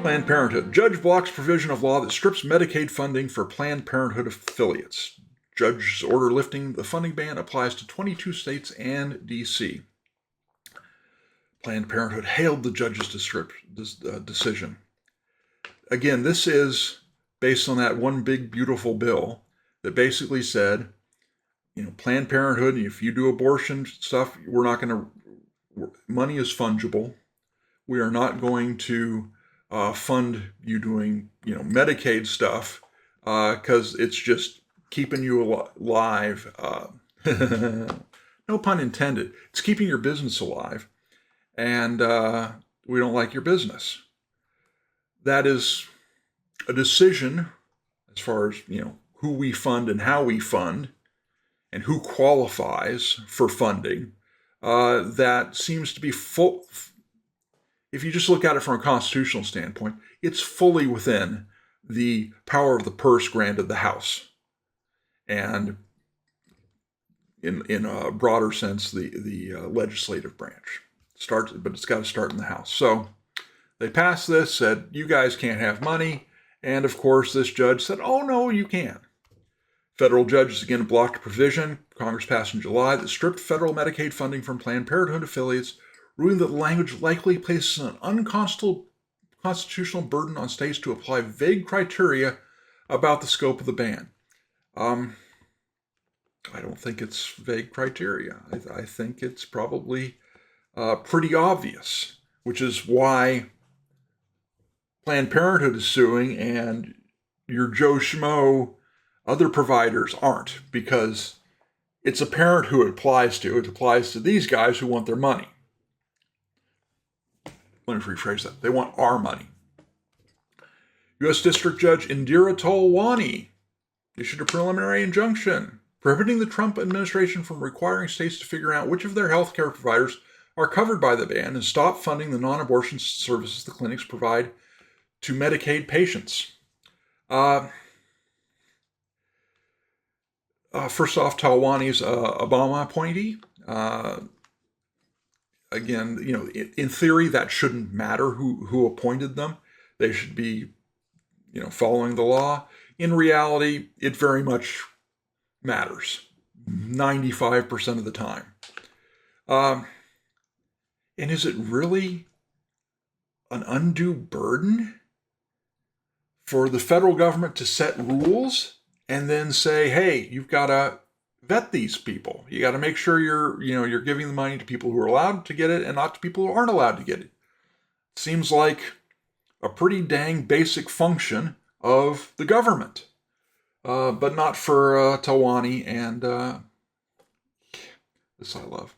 Planned Parenthood. Judge blocks provision of law that strips Medicaid funding for Planned Parenthood affiliates. Judge's order lifting the funding ban applies to 22 states and D.C. Planned Parenthood hailed the judge's decision. Again, this is based on that one big beautiful bill that basically said, Planned Parenthood, if you do abortion stuff, we're not going to, money is fungible. We are not going to fund you doing, Medicaid stuff because it's just keeping you alive. No pun intended. It's keeping your business alive, and we don't like your business. That is a decision as far as, who we fund and how we fund and who qualifies for funding. That seems to be full. If you just look at it from a constitutional standpoint, it's fully within the power of the purse granted the House. And in a broader sense, the legislative branch. But it's got to start in the House. So they passed this, said, you guys can't have money. And of course, this judge said, oh, no, you can. Federal judges again blocked a provision Congress passed in July that stripped federal Medicaid funding from Planned Parenthood affiliates, ruling that the language likely places an unconstitutional burden on states to apply vague criteria about the scope of the ban. I don't think it's vague criteria. I think it's probably pretty obvious, which is why Planned Parenthood is suing and your Joe Schmo other providers aren't, because it's apparent who it applies to. It applies to these guys who want their money. Let me rephrase that. They want our money. U.S. District Judge Indira Talwani issued a preliminary injunction prohibiting the Trump administration from requiring states to figure out which of their health care providers are covered by the ban and stop funding the non-abortion services the clinics provide to Medicaid patients. First off, Talwani's Obama appointee. Again, in theory, that shouldn't matter who appointed them. They should be, following the law. In reality, it very much matters, 95% of the time. And is it really an undue burden for the federal government to set rules and then say, hey, you've got to vet these people. You got to make sure you're giving the money to people who are allowed to get it and not to people who aren't allowed to get it. Seems like a pretty dang basic function of the government, but not for Talwani and this I love.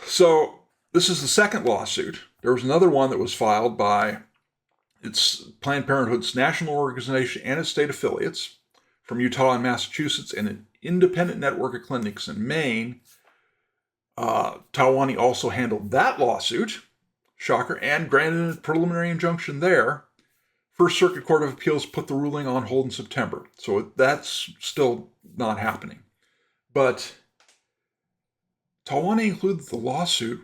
So this is the second lawsuit. There was another one that was filed by its Planned Parenthood's national organization and its state affiliates from Utah and Massachusetts and an independent network of clinics in Maine. Talwani also handled that lawsuit, shocker, and granted a preliminary injunction there. First Circuit Court of Appeals put the ruling on hold in September, so that's still not happening. But Talwani included the lawsuit,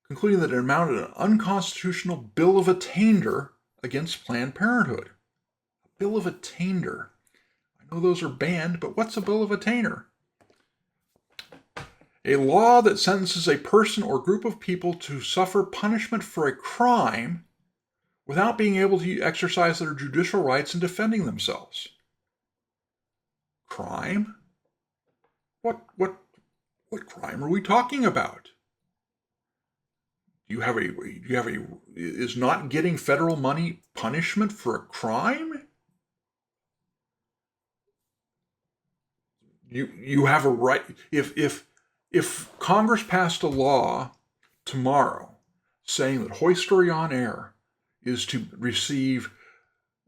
concluding that it amounted to an unconstitutional bill of attainder against Planned Parenthood. A bill of attainder. I know those are banned, but what's a bill of attainder? A law that sentences a person or group of people to suffer punishment for a crime without being able to exercise their judicial rights in defending themselves. Crime? What crime are we talking about? Is not getting federal money punishment for a crime? You have a right. If Congress passed a law tomorrow saying that Hoystory on Air is to receive,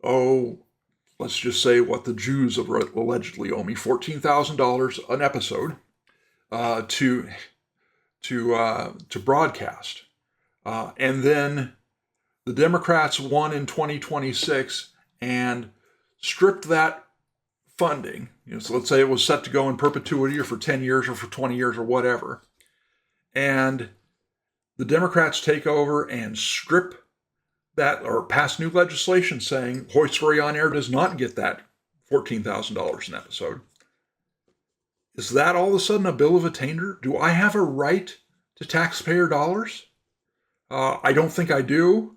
let's just say what the Jews allegedly owe me, $14,000 an episode to broadcast. And then the Democrats won in 2026 and stripped that funding. So let's say it was set to go in perpetuity or for 10 years or for 20 years or whatever. And the Democrats take over and strip that or pass new legislation saying Hoystory on Air does not get that $14,000 an episode. Is that all of a sudden a bill of attainder? Do I have a right to taxpayer dollars? I don't think I do.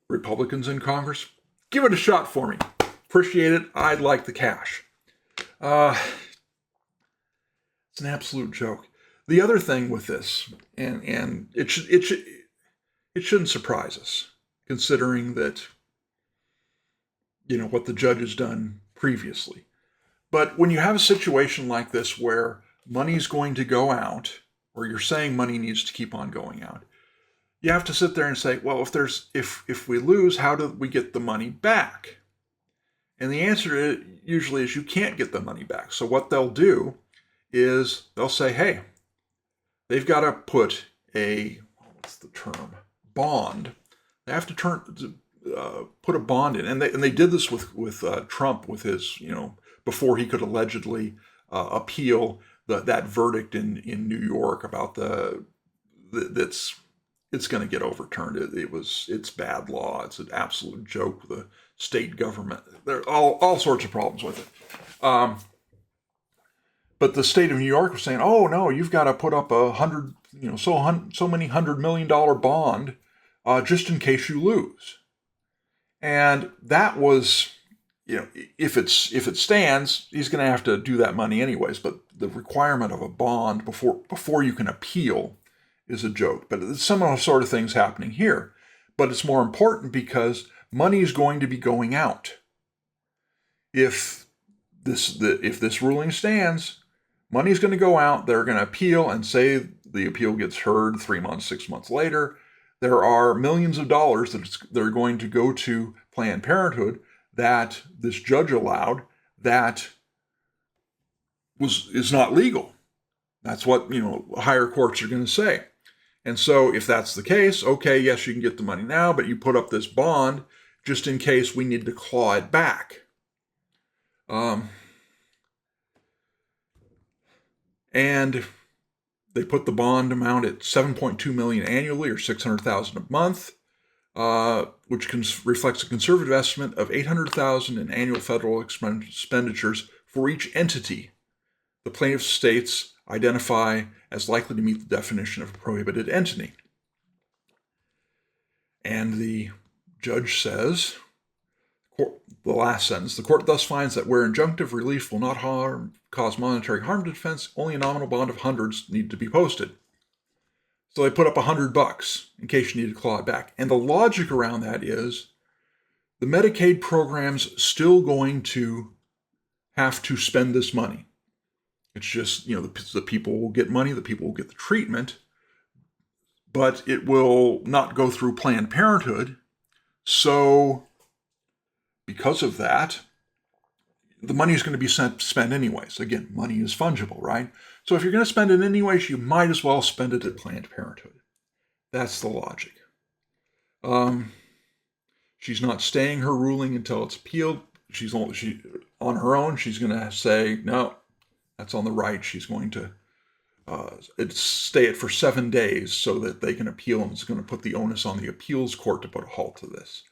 Republicans in Congress, give it a shot for me. Appreciate it. I'd like the cash. It's an absolute joke. The other thing with this, and it shouldn't surprise us, considering that what the judge has done previously. But when you have a situation like this where money's going to go out, or you're saying money needs to keep on going out, you have to sit there and say, well, if we lose, how do we get the money back? And the answer usually is you can't get the money back. So what they'll do is they'll say, hey, they've got to put what's the term? Bond. They have to put a bond in, and they did this with Trump with his before he could allegedly appeal that verdict in New York about it's going to get overturned. It's bad law. It's an absolute joke. The state government, there are all sorts of problems with it. But the state of New York was saying, oh no, you've got to put up so many $100 million bond just in case you lose. And that was, if it stands, he's going to have to do that money anyways. But the requirement of a bond before you can appeal is a joke. But it's similar sort of things happening here. But it's more important because money is going to be going out. If this ruling stands, money is going to go out. They're going to appeal, and say the appeal gets heard 3 months, 6 months later. There are millions of dollars that are going to go to Planned Parenthood that this judge allowed that is not legal. That's what higher courts are going to say. And so if that's the case, okay, yes, you can get the money now, but you put up this bond just in case we need to claw it back. And they put the bond amount at $7.2 million annually, or $600,000 a month, which reflects a conservative estimate of $800,000 in annual federal expenditures for each entity the plaintiff states identify as likely to meet the definition of a prohibited entity. And the judge says, the last sentence, the court thus finds that where injunctive relief will not cause monetary harm to defense, only a nominal bond of hundreds need to be posted. So they put up $100 in case you need to claw it back. And the logic around that is the Medicaid program's still going to have to spend this money. It's just, the people will get money, the people will get the treatment, but it will not go through Planned Parenthood. So because of that, the money is going to be spent anyways. Again, money is fungible, right? So if you're going to spend it anyways, you might as well spend it at Planned Parenthood. That's the logic. She's not staying her ruling until it's appealed. She on her own. She's going to say, no, that's on the right. She's going to stay it for 7 days so that they can appeal, and it's going to put the onus on the appeals court to put a halt to this.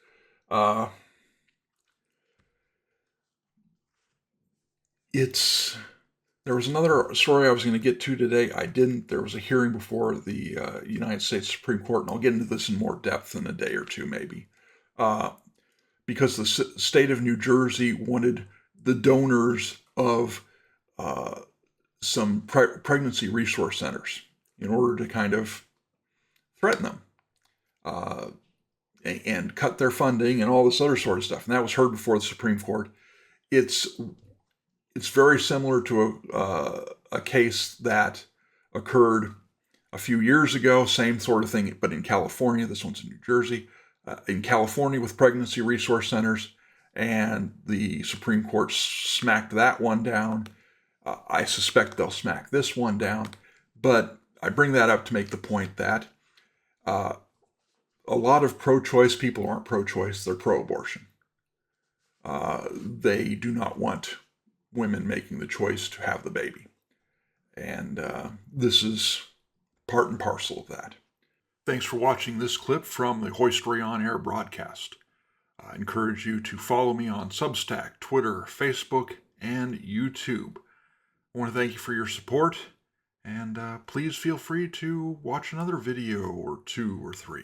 There was another story I was going to get to today. I didn't. There was a hearing before the United States Supreme Court, and I'll get into this in more depth in a day or two maybe, because the state of New Jersey wanted the donors of some pregnancy resource centers in order to kind of threaten them and cut their funding and all this other sort of stuff. And that was heard before the Supreme Court. It's very similar to a case that occurred a few years ago, same sort of thing, but in California. This one's in New Jersey. In California with pregnancy resource centers, and the Supreme Court smacked that one down. I suspect they'll smack this one down, but I bring that up to make the point that a lot of pro-choice people aren't pro-choice, they're pro-abortion. They do not want women making the choice to have the baby. And this is part and parcel of that. Thanks for watching this clip from the Hoystory On Air broadcast. I encourage you to follow me on Substack, Twitter, Facebook, and YouTube. I want to thank you for your support, and please feel free to watch another video or 2 or 3.